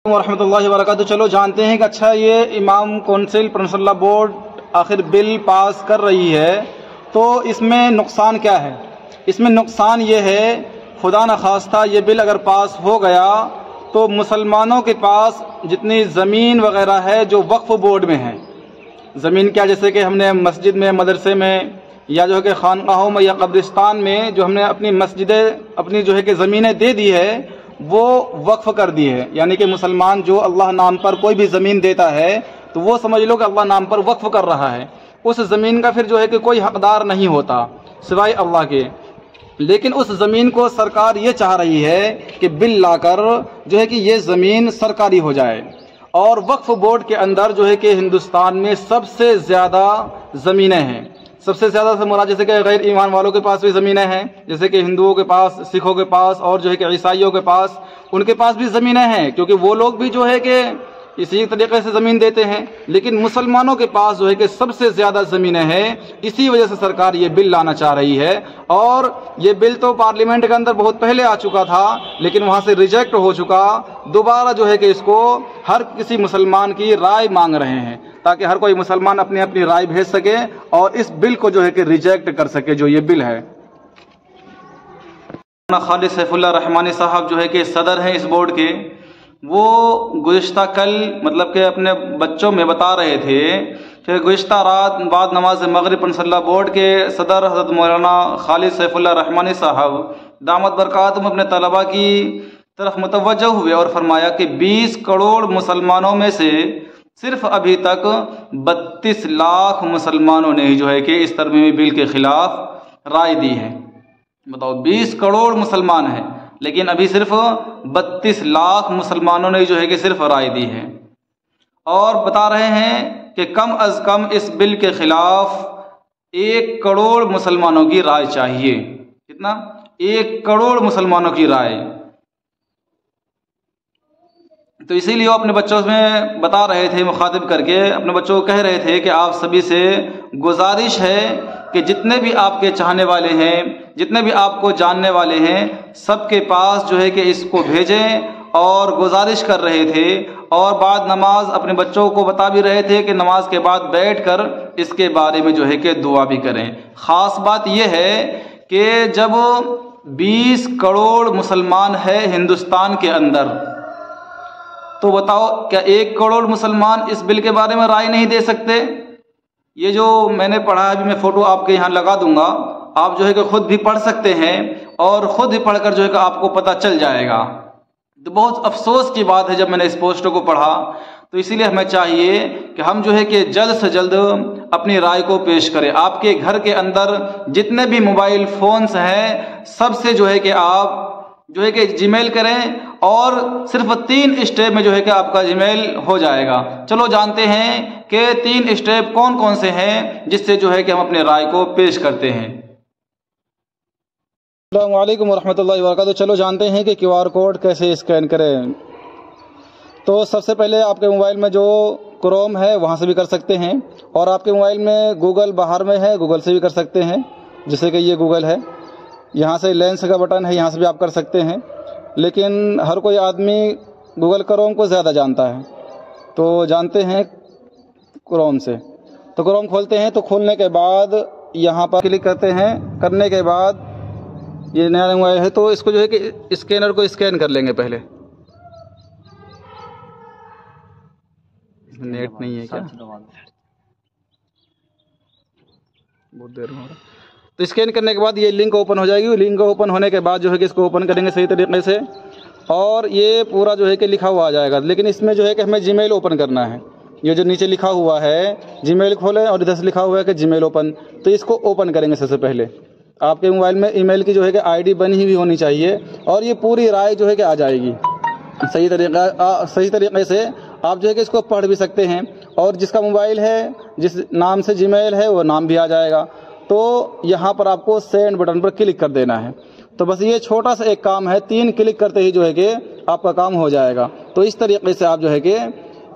वरहमतुल्लाहि वबरकातुहू। चलो जानते हैं कि अच्छा ये इमाम कौंसिल प्रिंसिपल बोर्ड आखिर बिल पास कर रही है तो इसमें नुकसान क्या है। इसमें नुकसान ये है, खुदा न खास्ता ये बिल अगर पास हो गया तो मुसलमानों के पास जितनी ज़मीन वगैरह है जो वक्फ बोर्ड में है, ज़मीन क्या जैसे कि हमने मस्जिद में, मदरसे में या जो है कि खानकाहों में या कब्रिस्तान में जो हमने अपनी मस्जिदें अपनी जो है कि ज़मीनें दे दी है वो वक्फ कर दी है। यानी कि मुसलमान जो अल्लाह नाम पर कोई भी ज़मीन देता है तो वो समझ लो कि अल्लाह नाम पर वक्फ कर रहा है। उस ज़मीन का फिर जो है कि कोई हकदार नहीं होता सिवाय अल्लाह के। लेकिन उस ज़मीन को सरकार ये चाह रही है कि बिल लाकर जो है कि ये ज़मीन सरकारी हो जाए। और वक्फ बोर्ड के अंदर जो है कि हिंदुस्तान में सबसे ज़्यादा ज़मीनें हैं। सबसे ज़्यादा से मुराद जैसे कि गैर ईमान वालों के पास भी ज़मीनें हैं, जैसे कि हिंदुओं के पास, सिखों के पास और जो है कि ईसाइयों के पास, उनके पास भी ज़मीनें हैं क्योंकि वो लोग भी जो है कि इसी तरीके से ज़मीन देते हैं। लेकिन मुसलमानों के पास जो है कि सबसे ज़्यादा ज़मीनें हैं, इसी वजह से सरकार ये बिल लाना चाह रही है। और ये बिल तो पार्लियामेंट के अंदर बहुत पहले आ चुका था लेकिन वहाँ से रिजेक्ट हो चुका। दोबारा जो है कि इसको हर किसी मुसलमान की राय मांग रहे हैं ताकि हर कोई मुसलमान अपनी अपनी राय भेज सके और इस बिल को जो है कि रिजेक्ट कर सके जो ये बिल है। खालिद सैफुल्लाह रहमानी साहब जो है कि सदर हैं इस बोर्ड के, वो गुज़िश्ता कल मतलब कि अपने बच्चों में बता रहे थे कि गुज़िश्ता रात बाद नमाज मगरिब प्रिंसिपल बोर्ड के सदर हज़रत मौलाना खालिद सैफुल्लाह रहमानी साहब दामत बरकातुहुम अपने तलबा की तरफ मुतवज्जह हुए और फरमाया कि 20 करोड़ मुसलमानों में से सिर्फ अभी तक 32 लाख मुसलमानों ने जो है कि इस तरमीमी बिल के ख़िलाफ़ राय दी है। बताओ, 20 करोड़ मुसलमान हैं लेकिन अभी सिर्फ 32 लाख मुसलमानों ने जो है कि सिर्फ राय दी है। और बता रहे हैं कि कम अज़ कम इस बिल के ख़िलाफ़ 1 करोड़ मुसलमानों की राय चाहिए। कितना? 1 करोड़ मुसलमानों की राय। तो इसीलिए वो अपने बच्चों में बता रहे थे, मुखातिब करके अपने बच्चों को कह रहे थे कि आप सभी से गुजारिश है कि जितने भी आपके चाहने वाले हैं, जितने भी आपको जानने वाले हैं, सबके पास जो है कि इसको भेजें। और गुजारिश कर रहे थे और बाद नमाज अपने बच्चों को बता भी रहे थे कि नमाज के बाद बैठकर इसके बारे में जो है कि दुआ भी करें। ख़ास बात यह है कि जब 20 करोड़ मुसलमान है हिंदुस्तान के अंदर, तो बताओ क्या 1 करोड़ मुसलमान इस बिल के बारे में राय नहीं दे सकते? ये जो मैंने पढ़ा है, अभी मैं फ़ोटो आपके यहाँ लगा दूंगा, आप जो है कि ख़ुद भी पढ़ सकते हैं और ख़ुद भी पढ़कर जो है कि आपको पता चल जाएगा। तो बहुत अफसोस की बात है जब मैंने इस पोस्टर को पढ़ा, तो इसीलिए हमें चाहिए कि हम जो है कि जल्द से जल्द अपनी राय को पेश करें। आपके घर के अंदर जितने भी मोबाइल फ़ोन्स हैं सबसे जो है कि आप जो है कि जीमेल करें और सिर्फ 3 स्टेप में जो है कि आपका जीमेल हो जाएगा। चलो जानते हैं कि 3 स्टेप कौन कौन से हैं जिससे जो है कि हम अपने राय को पेश करते हैं। अस्सलामु अलैकुम वरहमतुल्लाहि वबरकातुहू। चलो जानते हैं कि QR कोड कैसे स्कैन करें। तो सबसे पहले आपके मोबाइल में जो क्रोम है वहाँ से भी कर सकते हैं, और आपके मोबाइल में गूगल बाहर में है, गूगल से भी कर सकते हैं। जैसे कि ये गूगल है, यहाँ से लेंस का बटन है, यहाँ से भी आप कर सकते हैं। लेकिन हर कोई आदमी गूगल क्रोम को ज़्यादा जानता है, तो जानते हैं क्रोम से। तो क्रोम खोलते हैं, तो खोलने के बाद यहाँ पर क्लिक करते हैं। करने के बाद ये नया मोबाइल है तो इसको जो है कि स्कैनर को स्कैन कर लेंगे। पहले नेट नहीं है क्या? बहुत देर हो रहा। तो स्कैन करने के बाद ये लिंक ओपन हो जाएगी। लिंक ओपन होने के बाद जो है कि इसको ओपन करेंगे सही तरीके से, और ये पूरा जो है कि लिखा हुआ आ जाएगा। लेकिन इसमें जो है कि हमें जीमेल ओपन करना है। ये जो नीचे लिखा हुआ है जीमेल खोलें, और इधर से लिखा हुआ है कि जीमेल ओपन, तो इसको ओपन करेंगे। सबसे पहले आपके मोबाइल में ईमेल की जो है कि आईडी बनी हुई होनी चाहिए, और ये पूरी राय जो है कि आ जाएगी सही तरीके से। आप जो है कि इसको पढ़ भी सकते हैं, और जिसका मोबाइल है, जिस नाम से जीमेल है, वो नाम भी आ जाएगा। तो यहाँ पर आपको सेंड बटन पर क्लिक कर देना है। तो बस ये छोटा सा एक काम है, 3 क्लिक करते ही जो है कि आपका काम हो जाएगा। तो इस तरीके से आप जो है कि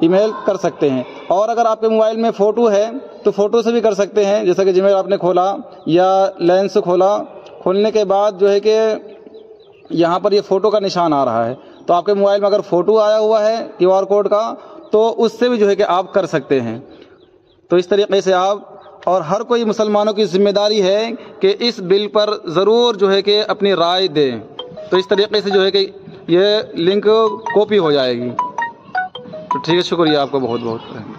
ईमेल कर सकते हैं। और अगर आपके मोबाइल में फ़ोटो है तो फ़ोटो से भी कर सकते हैं। जैसे कि जीमेल आपने खोला या लेंस खोला, खोलने के बाद जो है कि यहाँ पर ये फ़ोटो का निशान आ रहा है, तो आपके मोबाइल में अगर फ़ोटो आया हुआ है QR कोड का, तो उससे भी जो है कि आप कर सकते हैं। तो इस तरीके से आप, और हर कोई मुसलमानों की ज़िम्मेदारी है कि इस बिल पर ज़रूर जो है कि अपनी राय दें। तो इस तरीके से जो है कि ये लिंक कॉपी हो जाएगी। तो ठीक है, शुक्रिया आपका बहुत बहुत।